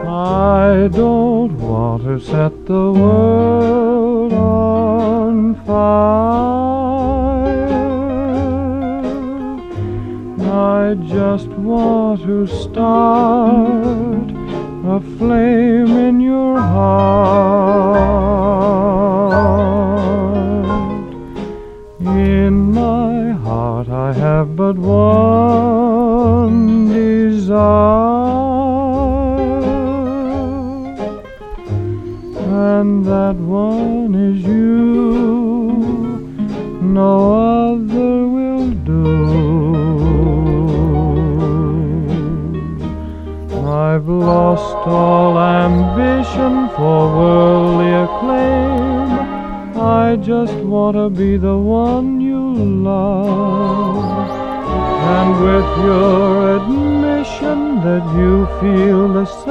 I don't want to set the world on fire. I just want to start a flame in your heart. In my heart I have but one desire, and that one is you. No other will do. I've lost all ambition for worldly acclaim. I just want to be the one you love. And with your admission that you feel the same,